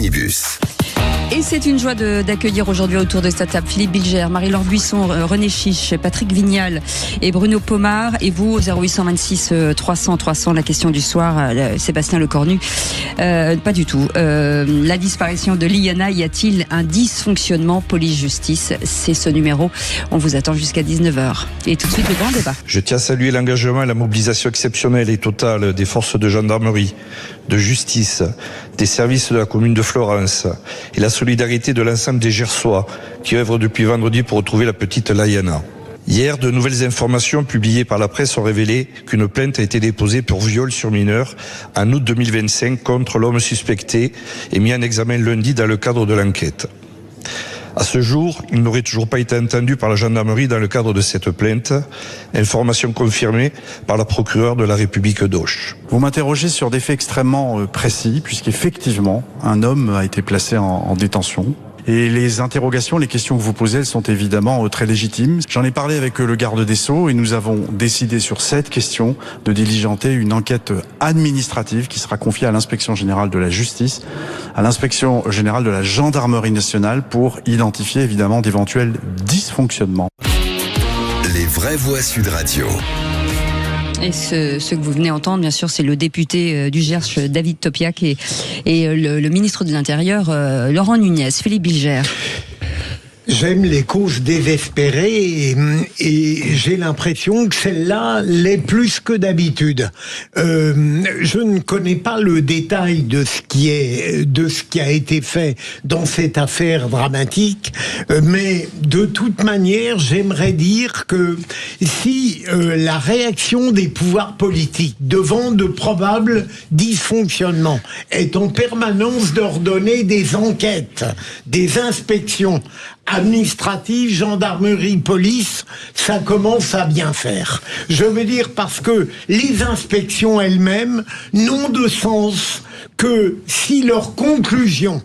Omnibus. Et c'est une joie d'accueillir aujourd'hui autour de cette table Philippe Bilger, Marie-Laure Buisson, René Chiche, Patrick Vignal et Bruno Pomar. Et vous, 0826 300 300, la question du soir, Sébastien Lecornu. Pas du tout. La disparition de Liana, y a-t-il un dysfonctionnement police-justice? C'est ce numéro. On vous attend jusqu'à 19h. Et tout de suite, le grand débat. Je tiens à saluer l'engagement et la mobilisation exceptionnelle et totale des forces de gendarmerie, de justice, des services de la commune de Florence et la solidarité de l'ensemble des Gersois qui œuvrent depuis vendredi pour retrouver la petite Liana. Hier, de nouvelles informations publiées par la presse ont révélé qu'une plainte a été déposée pour viol sur mineur en août 2025 contre l'homme suspecté et mis en examen lundi dans le cadre de l'enquête. À ce jour, il n'aurait toujours pas été entendu par la gendarmerie dans le cadre de cette plainte, information confirmée par la procureure de la République d'Auch. Vous m'interrogez sur des faits extrêmement précis, puisqu'effectivement, un homme a été placé en détention. Et les interrogations, les questions que vous posez, elles sont évidemment très légitimes. J'en ai parlé avec le garde des Sceaux et nous avons décidé sur cette question de diligenter une enquête administrative qui sera confiée à l'inspection générale de la justice, à l'inspection générale de la gendarmerie nationale pour identifier évidemment d'éventuels dysfonctionnements. Les vraies voix Sud Radio. Et ce que vous venez entendre, bien sûr, c'est le député du Gers, David Topiak, et le ministre de l'Intérieur, Laurent Nunez. Philippe Bilger. J'aime les causes désespérées et j'ai l'impression que celle-là l'est plus que d'habitude. Je ne connais pas le détail de ce qui a été fait dans cette affaire dramatique, mais de toute manière, j'aimerais dire que si la réaction des pouvoirs politiques devant de probables dysfonctionnements est en permanence d'ordonner des enquêtes, des inspections administrative, gendarmerie, police, ça commence à bien faire. Je veux dire parce que les inspections elles-mêmes n'ont de sens que si leurs conclusions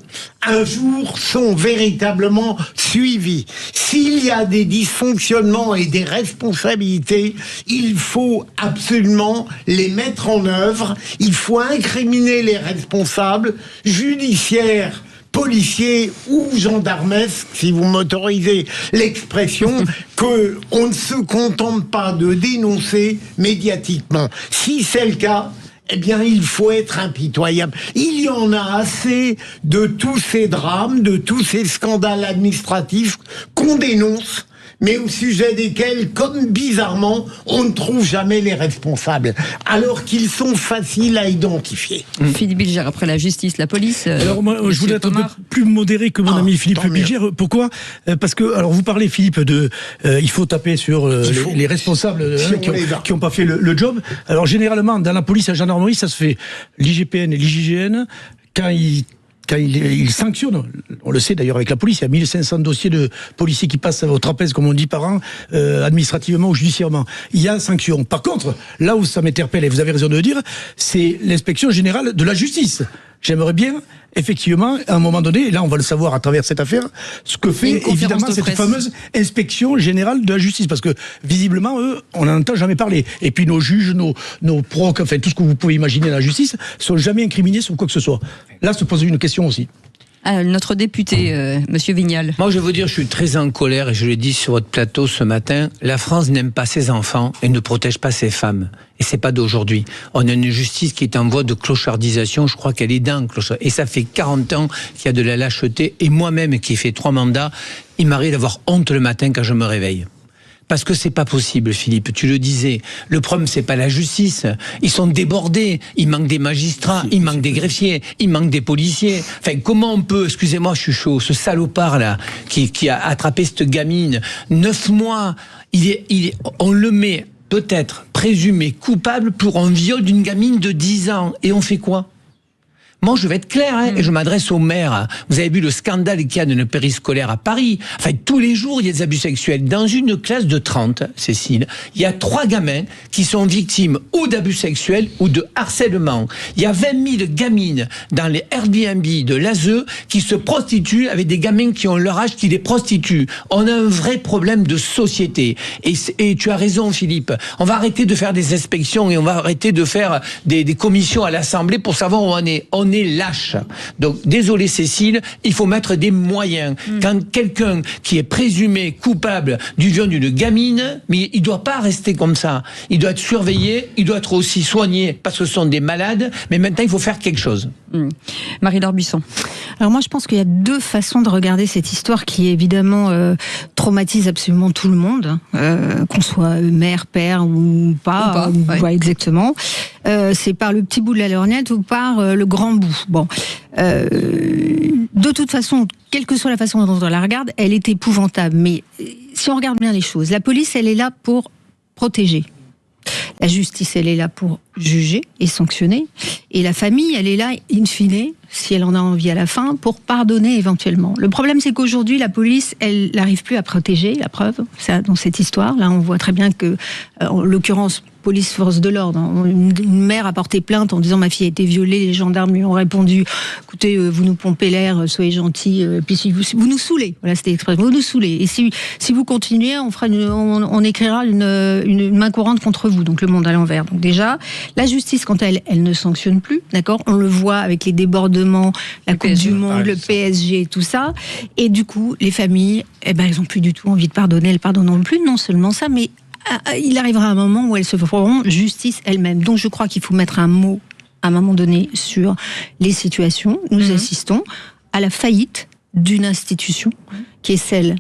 un jour sont véritablement suivies. S'il y a des dysfonctionnements et des responsabilités, il faut absolument les mettre en œuvre, il faut incriminer les responsables judiciaires, policiers ou gendarmesques, si vous m'autorisez l'expression, qu'on ne se contente pas de dénoncer médiatiquement. Si c'est le cas, eh bien, il faut être impitoyable. Il y en a assez de tous ces drames, de tous ces scandales administratifs qu'on dénonce, mais au sujet desquels, comme bizarrement, on ne trouve jamais les responsables, alors qu'ils sont faciles à identifier. Philippe Bilger, après la justice, la police. Alors moi, je voulais être un peu plus modéré que mon ami Philippe Bilger. Pourquoi ? Parce que, alors vous parlez, Philippe, il faut taper sur les responsables qui n'ont pas fait le job. Alors généralement, dans la police et la gendarmerie, ça se fait l'IGPN et l'IGGN, quand ils sanctionnent, on le sait d'ailleurs avec la police, il y a 1500 dossiers de policiers qui passent au trapèze, comme on dit, par an, administrativement ou judiciairement. Il y a sanction. Par contre, là où ça m'interpelle, et vous avez raison de le dire, c'est l'inspection générale de la justice. J'aimerais bien, effectivement, à un moment donné, et là on va le savoir à travers cette affaire, ce que fait évidemment cette fameuse inspection générale de la justice, parce que visiblement, eux, on n'en entend jamais parler. Et puis nos juges, nos procs, enfin tout ce que vous pouvez imaginer dans la justice, sont jamais incriminés sur quoi que ce soit. Là se pose une question aussi. Notre député, Monsieur Vignal. Moi, je veux dire, je suis très en colère et je l'ai dit sur votre plateau ce matin. La France n'aime pas ses enfants et ne protège pas ses femmes. Et c'est pas d'aujourd'hui. On a une justice qui est en voie de clochardisation. Je crois qu'elle est dans clochard. Et ça fait 40 ans qu'il y a de la lâcheté. Et moi-même, qui ai fait 3 mandats, il m'arrive d'avoir honte le matin quand je me réveille. Parce que c'est pas possible, Philippe, tu le disais. Le problème, c'est pas la justice. Ils sont débordés. Il manque des magistrats, il manque des greffiers, il manque des policiers. Enfin, comment on peut, excusez-moi, je suis chaud, ce salopard-là, qui a attrapé cette gamine, 9 mois, on le met peut-être présumé coupable pour un viol d'une gamine de 10 ans. Et on fait quoi ? Moi, je vais être clair, et je m'adresse au maire. Vous avez vu le scandale qu'il y a d'une périscolaire à Paris. Enfin, tous les jours, il y a des abus sexuels. Dans une classe de 30, Cécile, il y a 3 gamins qui sont victimes ou d'abus sexuels ou de harcèlement. Il y a 20 000 gamines dans les Airbnb de l'ASE qui se prostituent avec des gamins qui ont leur âge qui les prostituent. On a un vrai problème de société. Et tu as raison, Philippe. On va arrêter de faire des inspections et on va arrêter de faire des commissions à l'Assemblée pour savoir où on est. On on est lâche. Donc, désolé Cécile, il faut mettre des moyens. Quand quelqu'un qui est présumé coupable du viol d'une gamine, mais il doit pas rester comme ça. Il doit être surveillé, il doit être aussi soigné, parce que ce sont des malades, mais maintenant il faut faire quelque chose. Marie-Laure Buisson. Alors moi je pense qu'il y a deux façons de regarder cette histoire qui évidemment traumatise absolument tout le monde, qu'on soit mère, père ou pas, ouais, exactement. C'est par le petit bout de la lorgnette ou par le grand bout. Bon, de toute façon, quelle que soit la façon dont on la regarde, elle est épouvantable. Mais si on regarde bien les choses, la police, elle est là pour protéger. La justice, elle est là pour juger et sanctionner. Et la famille, elle est là, in fine, si elle en a envie à la fin, pour pardonner éventuellement. Le problème, c'est qu'aujourd'hui, la police, elle n'arrive plus à protéger, la preuve, ça, dans cette histoire. Là, on voit très bien que, en l'occurrence, police, force de l'ordre. Une mère a porté plainte en disant ma fille a été violée. Les gendarmes lui ont répondu écoutez, vous nous pompez l'air, soyez gentils. Puis si vous nous saoulez, voilà, c'était l'expression. Vous nous saoulez. Et si vous continuez, on écrira une main courante contre vous. Donc le monde à l'envers. Donc déjà, la justice, quand elle ne sanctionne plus, d'accord. On le voit avec les débordements, la Coupe du Monde, le PSG, tout ça. Et du coup, les familles, elles ont plus du tout envie de pardonner. Elles pardonneront plus. Non seulement ça, mais il arrivera un moment où elles se feront justice elles-mêmes. Donc je crois qu'il faut mettre un mot à un moment donné sur les situations. Nous assistons à la faillite d'une institution qui est celle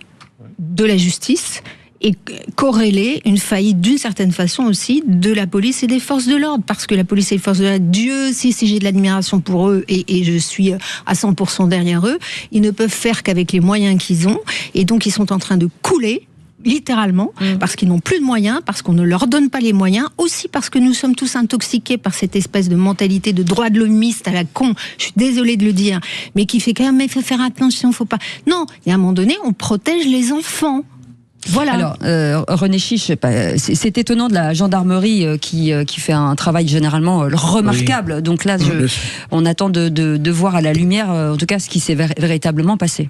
de la justice et corréler une faillite d'une certaine façon aussi de la police et des forces de l'ordre. Parce que la police et les forces de l'ordre, Dieu sait si j'ai de l'admiration pour eux et je suis à 100% derrière eux, ils ne peuvent faire qu'avec les moyens qu'ils ont et donc ils sont en train de couler littéralement, parce qu'ils n'ont plus de moyens, parce qu'on ne leur donne pas les moyens, aussi parce que nous sommes tous intoxiqués par cette espèce de mentalité de droit de l'homiste à la con, je suis désolée de le dire, mais qui fait quand même, il faut faire attention, faut pas... Non, il y a un moment donné, on protège les enfants. Voilà. Alors, René Chiche, c'est étonnant de la gendarmerie qui fait un travail généralement remarquable. Oui. Donc là, on attend de voir à la lumière, en tout cas, ce qui s'est véritablement passé.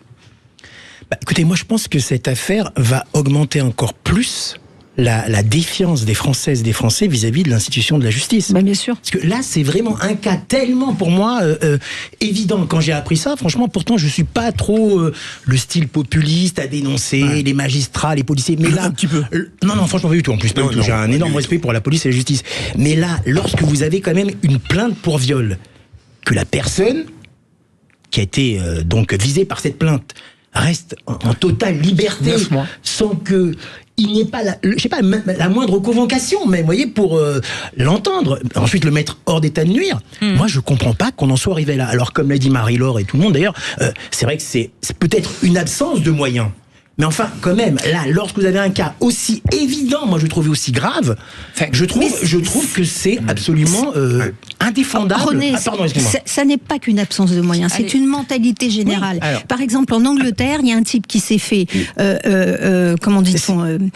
Écoutez, moi je pense que cette affaire va augmenter encore plus la défiance des Françaises et des Français vis-à-vis de l'institution de la justice. Bien sûr. Parce que là, c'est vraiment un cas tellement, pour moi, évident. Quand j'ai appris ça, franchement, pourtant, je suis pas trop le style populiste à dénoncer les magistrats, les policiers. Mais là, un petit peu. Non, franchement, pas du tout. En plus, pas du tout. J'ai un énorme respect pour la police et la justice. Mais là, lorsque vous avez quand même une plainte pour viol, que la personne qui a été donc visée par cette plainte reste en totale liberté, sans que il n'y ait pas la moindre convocation, mais vous voyez, pour l'entendre, ensuite le mettre hors d'état de nuire. Moi, je comprends pas qu'on en soit arrivé là. Alors, comme l'a dit Marie-Laure et tout le monde d'ailleurs, c'est vrai que c'est peut-être une absence de moyens. Mais enfin, quand même, là, lorsque vous avez un cas aussi évident, moi je trouve aussi grave, je trouve que c'est absolument indéfendable. René, ça n'est pas qu'une absence de moyens, c'est une mentalité générale. Oui. Par exemple, en Angleterre, il y a un type qui s'est fait, comment dit-on,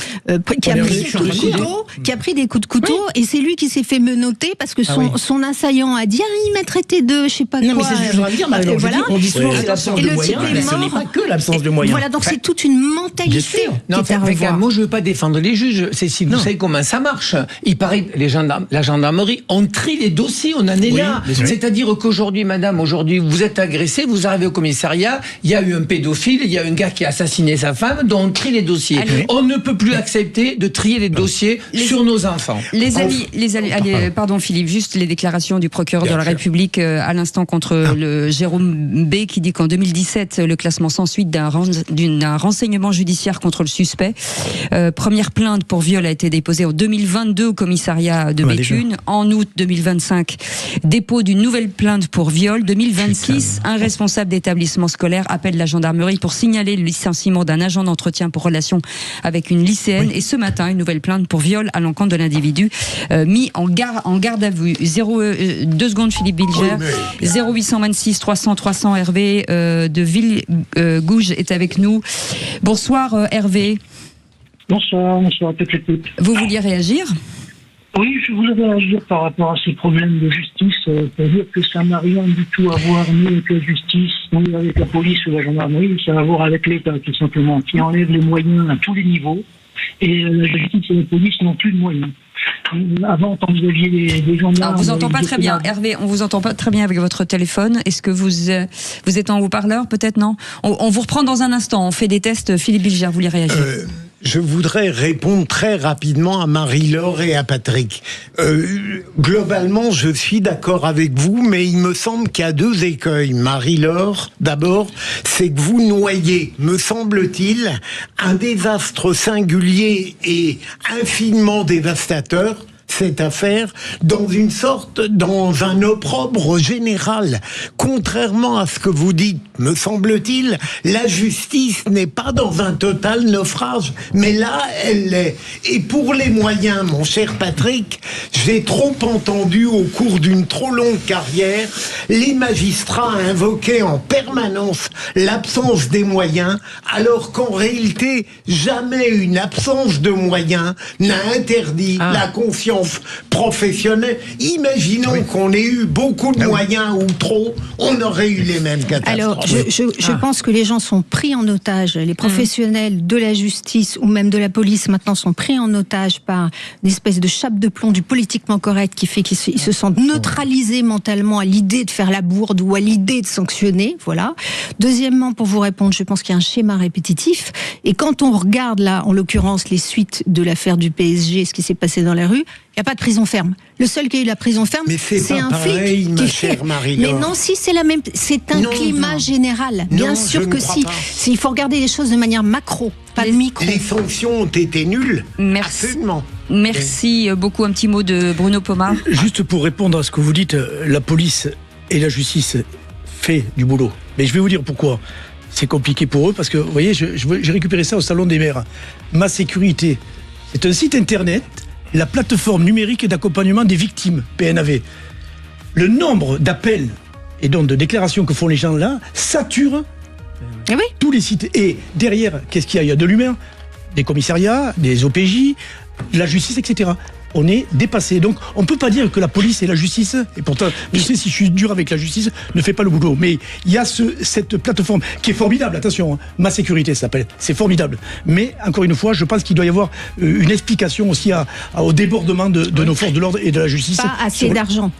qui a pris des coups de couteau, et c'est lui qui s'est fait menotter parce que son assaillant a dit il m'a traité de je sais pas quoi. Non, mais c'est ce que je voudrais dire. Voilà. On dit souvent que c'est l'absence de moyens, mais ce n'est pas que l'absence de moyens. Voilà, donc c'est toute une mentalité. Non, moi je veux pas défendre les juges, Cécile, vous savez comment ça marche. Il paraît que la gendarmerie, on trie les dossiers, on en est là. C'est-à-dire qu'aujourd'hui, madame, vous êtes agressée, vous arrivez au commissariat, il y a eu un pédophile, il y a un gars qui a assassiné sa femme, donc on trie les dossiers. On ne peut plus accepter de trier les dossiers sur nos enfants. Pardon Philippe, juste les déclarations du procureur de la République à l'instant contre le Jérôme B qui dit qu'en 2017, le classement sans suite d'un renseignement judiciaire contre le suspect. Première plainte pour viol a été déposée en 2022 au commissariat de Béthune. En août 2025, dépôt d'une nouvelle plainte pour viol. 2026, un responsable d'établissement scolaire appelle la gendarmerie pour signaler le licenciement d'un agent d'entretien pour relation avec une lycéenne. Et ce matin, une nouvelle plainte pour viol à l'encontre de l'individu mis en garde à vue. 2 secondes, Philippe Bilger. 0826 300 300 Hervé de Villegouge est avec nous. Bonsoir Hervé. Bonsoir à toute l'équipe. Vous vouliez réagir ? Oui, je voulais réagir par rapport à ces problèmes de justice, pour dire que ça n'a rien du tout à voir ni avec la justice, ni avec la police ou la gendarmerie, ça a à voir avec l'État tout simplement, qui enlève les moyens à tous les niveaux, et la justice et la police n'ont plus de moyens. Avant, quand vous aviez des gendarmes... On vous entend pas très bien, Hervé, on vous entend pas très bien avec votre téléphone. Est-ce que vous êtes en haut-parleur, peut-être, non? On vous reprend dans un instant, on fait des tests. Philippe Bilger, vous voulez réagir? Je voudrais répondre très rapidement à Marie-Laure et à Patrick. Globalement, je suis d'accord avec vous, mais il me semble qu'il y a deux écueils. Marie-Laure, d'abord, c'est que vous noyez, me semble-t-il, un désastre singulier et infiniment dévastateur, cette affaire, dans un opprobre général. Contrairement à ce que vous dites, me semble-t-il, la justice n'est pas dans un total naufrage, mais là, elle l'est. Et pour les moyens, mon cher Patrick, j'ai trop entendu au cours d'une trop longue carrière les magistrats invoquer en permanence l'absence des moyens, alors qu'en réalité, jamais une absence de moyens n'a interdit la confiance professionnelle. Imaginons qu'on ait eu beaucoup de moyens ou trop, on aurait eu les mêmes catastrophes. Alors, je pense que les gens sont pris en otage. Les professionnels de la justice ou même de la police maintenant sont pris en otage par une espèce de chape de plomb du politiquement correct qui fait qu'ils se sentent neutralisés mentalement à l'idée de faire la bourde ou à l'idée de sanctionner. Voilà. Deuxièmement, pour vous répondre, je pense qu'il y a un schéma répétitif. Et quand on regarde là, en l'occurrence, les suites de l'affaire du PSG, ce qui s'est passé dans la rue, il n'y a pas de prison ferme. Le seul qui a eu la prison ferme, c'est un flic qui fait. Mais non, si c'est la même, c'est un climat général. Bien sûr que si. Il faut regarder les choses de manière macro, pas de micro. Les sanctions ont été nulles. Merci. Absolument. Merci beaucoup. Un petit mot de Bruno Pomar. Juste pour répondre à ce que vous dites, la police et la justice fait du boulot. Mais je vais vous dire pourquoi. C'est compliqué pour eux parce que, vous voyez, j'ai récupéré ça au Salon des maires. Ma sécurité, c'est un site internet, la plateforme numérique d'accompagnement des victimes, PNAV. Le nombre d'appels et donc de déclarations que font les gens là sature tous les sites. Et derrière, qu'est-ce qu'il y a? Il y a de l'humain, des commissariats, des OPJ, la justice, etc. On est dépassé. Donc, on ne peut pas dire que la police et la justice, et pourtant, je sais si je suis dur avec la justice, ne fait pas le boulot. Mais il y a cette plateforme qui est formidable, attention, Ma sécurité ça s'appelle, c'est formidable. Mais, encore une fois, je pense qu'il doit y avoir une explication aussi au débordement de nos forces de l'ordre et de la justice. Pas assez d'argent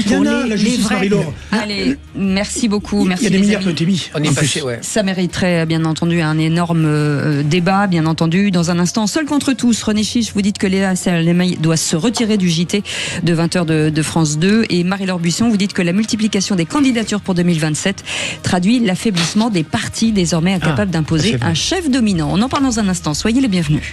pour la justice, vrais... Marie-Laure. Allez, merci beaucoup. Merci. Il y a des milliards qui ont été mis. On est fâchés, Ça mériterait, bien entendu, un énorme débat, bien entendu. Dans un instant, Seul contre tous, René Chiche, vous dites que Léa Salamé doit se retirer du JT de 20h de France 2. Et Marie-Laure Buisson, vous dites que la multiplication des candidatures pour 2027 traduit l'affaiblissement des partis désormais incapables d'imposer un chef dominant. On en parle dans un instant. Soyez les bienvenus.